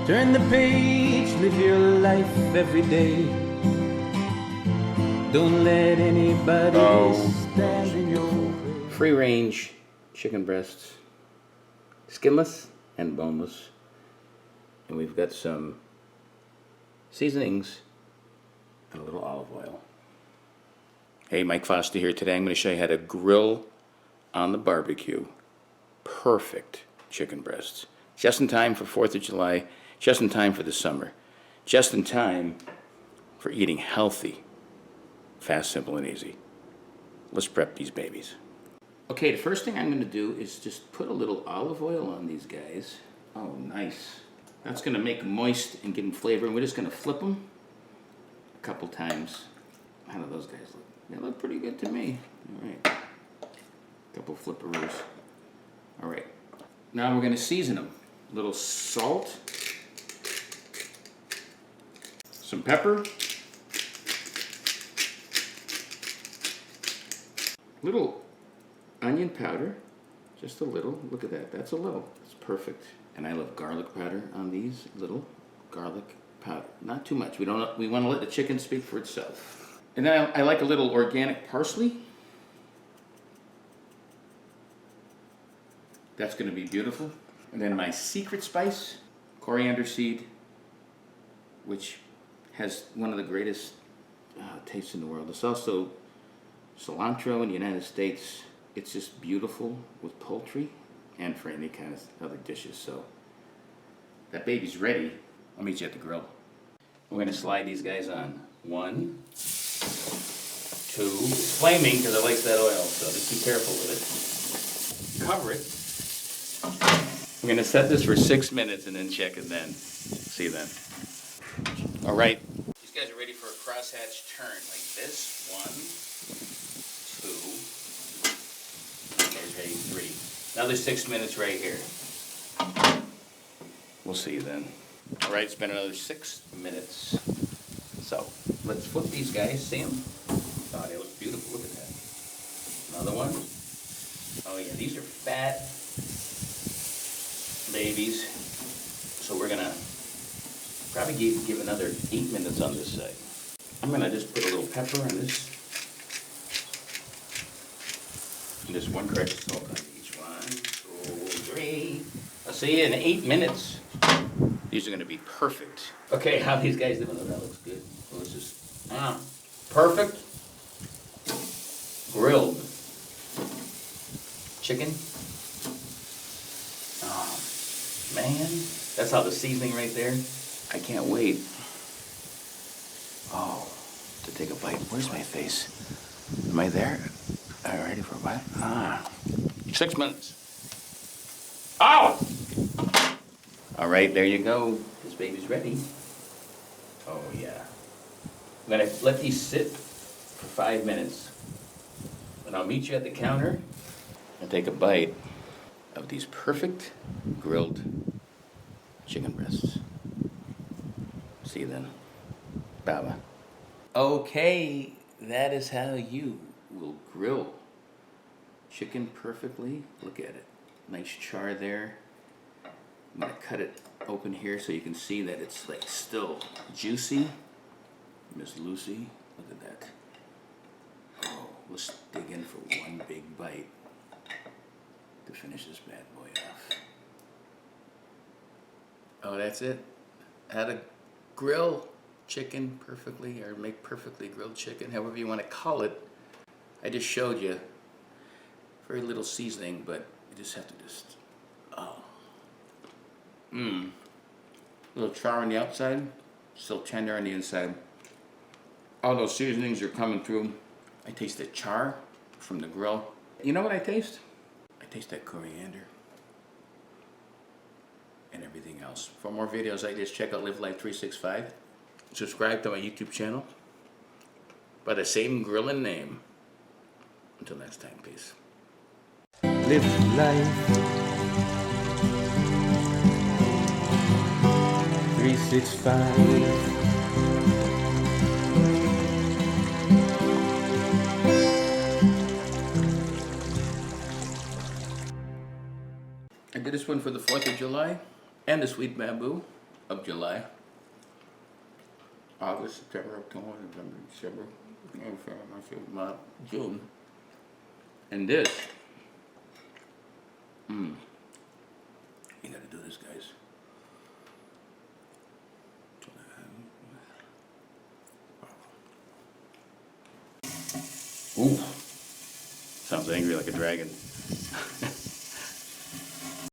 Turn the page, live your life every day. Don't let anybody stand in your way. Free range chicken breasts, skinless and boneless. And we've got some seasonings and a little olive oil. Hey, Mike Foster here. Today I'm going to show you how to grill on the barbecue perfect chicken breasts. Just in time for 4th of July, just in time for the summer, just in time for eating healthy, fast, simple, and easy. Let's prep these babies. Okay, the first thing I'm going to do is just put a little olive oil on these guys. Oh, nice. That's going to make them moist and give them flavor, and we're just going to flip them a couple times. How do those guys look? They look pretty good to me. All right. Couple flipperoos. All right. Now we're going to season them. A little salt, some pepper, little onion powder, just a little. Look at that. That's a little. It's perfect. And I love garlic powder on these. Little garlic powder. Not too much. We want to let the chicken speak for itself. And then I like a little organic parsley. That's going to be beautiful. And then my secret spice, coriander seed, which has one of the greatest tastes in the world. It's also cilantro in the United States. It's just beautiful with poultry and for any kind of other dishes. So that baby's ready. I'll meet you at the grill. We're going to slide these guys on. 1, 2. It's flaming because it likes that oil, so just be careful with it. Cover it. We're going to set this for 6 minutes and then check it then. See you then. All right. These guys are ready for a crosshatch turn like this. 1, 2. There's ready 3. Another 6 minutes right here. We'll see you then. All right, it's been another 6 minutes. So let's flip these guys. See them? Oh, they look beautiful. Look at that. Another one. Oh yeah, these are fat babies. So we're gonna probably give another 8 minutes on this side. I'm gonna just put a little pepper on this. And just 1 crack of salt on each. 1, 2, 3. I'll see you in 8 minutes. These are gonna be perfect. Okay, how these guys doing? Oh, that looks good. So let's just, perfect grilled chicken. Oh, man. That's how the seasoning right there. I can't wait. Oh, to take a bite. Where's my face? Am I there? Are you ready for a bite? 6 minutes. Oh! All right, there you go. This baby's ready. Oh, yeah. I'm going to let these sit for 5 minutes. And I'll meet you at the counter and take a bite of these perfect grilled chicken breasts. See you then. Bye-bye. Okay, that is how you will grill chicken perfectly. Look at it. Nice char there. I'm going to cut it open here so you can see that it's like still juicy. Miss Lucy, look at that. Oh, let's dig in for 1 big bite to finish this bad boy off. Oh, that's it. How to grill chicken perfectly, or make perfectly grilled chicken, however you want to call it. I just showed you very little seasoning, but you just have to just, a little char on the outside, still tender on the inside. All those seasonings are coming through. I taste the char from the grill. You know what I taste? I taste that coriander and everything else. For more videos like this, check out Live Life 365. Subscribe to my YouTube channel by the same grilling name. Until next time, peace. Live life 365. I did this one for the 4th of July and the sweet bamboo. of July. August, September, October, November, December, January, February, March, April, May, June. And this, you gotta do this, guys. Ooh, sounds angry like a dragon.